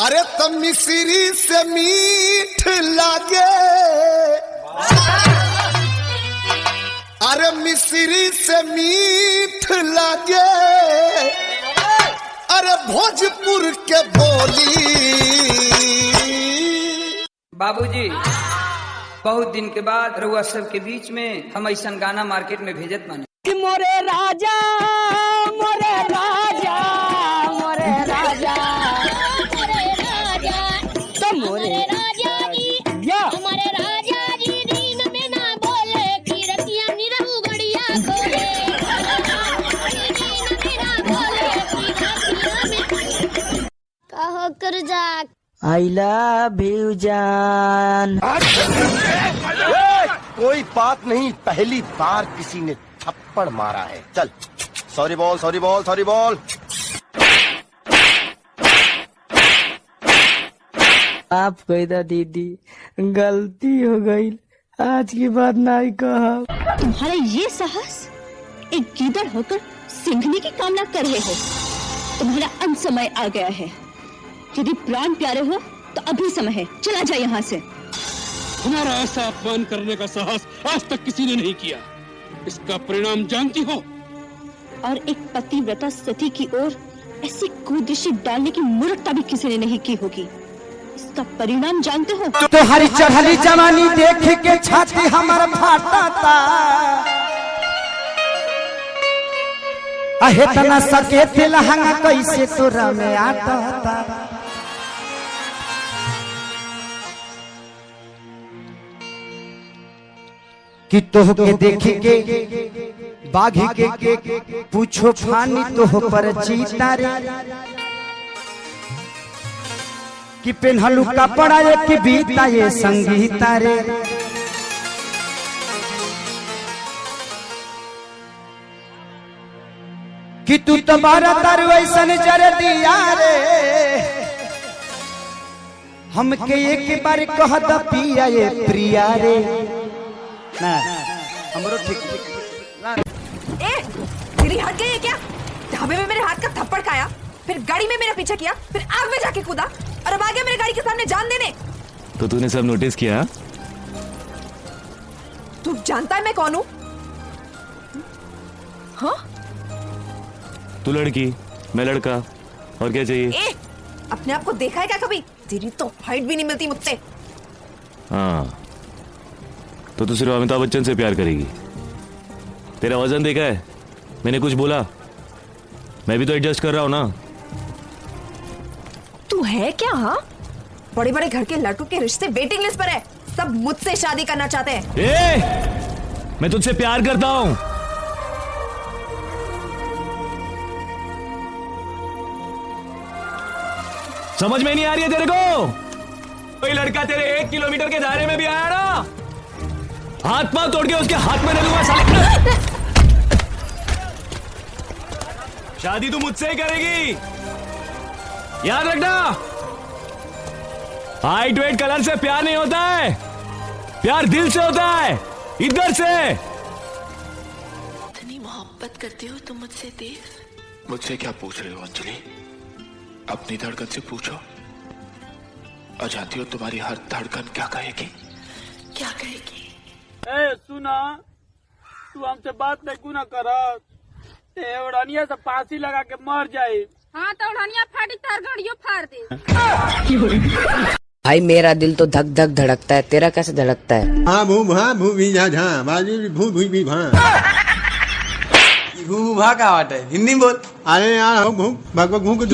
अरे तब मिश्री से मीठ लागे, अरे मिश्री से मीठ लागे, अरे भोजपुर के बोली। बाबूजी, बहुत दिन के बाद रउआ सब के बीच में हम ऐसा गाना मार्केट में भेजत बानी। मोरे राजा, मोरे राजा, मोरे राजा, मोरे राजा, तो मोरे राजा जी, या हमारे राजा जी दिन में ना बोले कि रतिया निरहु गड़िया खोले, दिन में ना बोले कि रतिया में कहो कर जा। आई लव यू जान। कोई बात नहीं, पहली बार किसी ने थप्पड़ मारा है। चल, सॉरी बोल, सॉरी बोल, सॉरी बोल। आप कही था दीदी, गलती हो गई, आज की बात नहीं कहा। तुम्हारा ये साहस, एक गीदड़ होकर सिंघने की कामना कर रहे हो। तुम्हारा अंत समय आ गया है। यदि प्राण प्यारे हो तो अभी समय है, चला जाए यहाँ से। तुम्हारा ऐसा अपमान करने का साहस आज तक किसी ने नहीं किया। इसका परिणाम जानती हो? और एक पतिव्रता सती की ओर ऐसी कुदृष्टि डालने की मूर्खता भी किसी ने नहीं की होगी। इसका परिणाम जानते हो? तो हरी चढ़ली जवानी देख के छाती हमारा फाटा था। अहे तना सके थे लहंगा कैसे तोरा में आता था। कि तोह के देख के बाघी के पूछो फानी तोह पर चीता रे। कि पेन्हलू कपड़ा ये कि बीता ये संगीता रे। कि तू तुम्हारा तारू ऐसन जर दिया रे। हमके एक बार कह द पिया ये प्रिया रे। ना हमरो ठीक ए, तेरी हट गई है क्या? ढाबे में मेरे हाथ का थप्पड़ खाया, फिर गाड़ी में मेरा पीछा किया, फिर आग में जाके कूदा और अब आ गया मेरे गाड़ी के सामने जान देने। तो तूने सब नोटिस किया? तू जानता है मैं कौन हूँ? हाँ? तू लड़की, मैं लड़का, और क्या चाहिए? ए, अपने आप को देखा है क्या कभी? तेरी तो हाइट भी नहीं मिलती मुझसे। हाँ, तो तू सिर्फ अमिताभ बच्चन से प्यार करेगी। तेरा वजन देखा है? मैंने कुछ बोला? मैं भी तो एडजस्ट कर रहा हूँ ना। तू है क्या? हाँ, बड़े बड़े घर के लड़कों के रिश्ते वेटिंग लिस्ट पर है। सब मुझसे शादी करना चाहते हैं। ए, मैं तुझसे प्यार करता हूँ। समझ में नहीं आ रही है तेरे को? कोई लड़का तेरे 1 किलोमीटर के दायरे में भी आया ना, हाथ पांव तोड़ के उसके हाथ में दे दूंगा साले। शादी तू मुझसे ही करेगी, याद रखना। हाइट वेट कलर से प्यार नहीं होता है, प्यार दिल से होता है, इधर से। इतनी मोहब्बत करते हो तुम मुझसे देव? मुझसे क्या पूछ रहे हो अंजलि? अपनी धड़कन से पूछो। और जानती हो तुम्हारी हर धड़कन क्या कहेगी? क्या कहेगी? ए सुना, तू हमसे बात नहीं क्यों ना करा? उड़ानिया से फांसी लगा के मर जाए। हाँ तो उड़ानिया फाड़ी तार गाड़ियों फाड़ दे। भाई मेरा दिल तो धक धक धड़कता है, तेरा कैसे धड़कता है? हाँ भू भा भू भी जा झा बाजू भू भू भी भा। भू भा का बात है, हिंदी बोल। अरे यार भू भू भू भू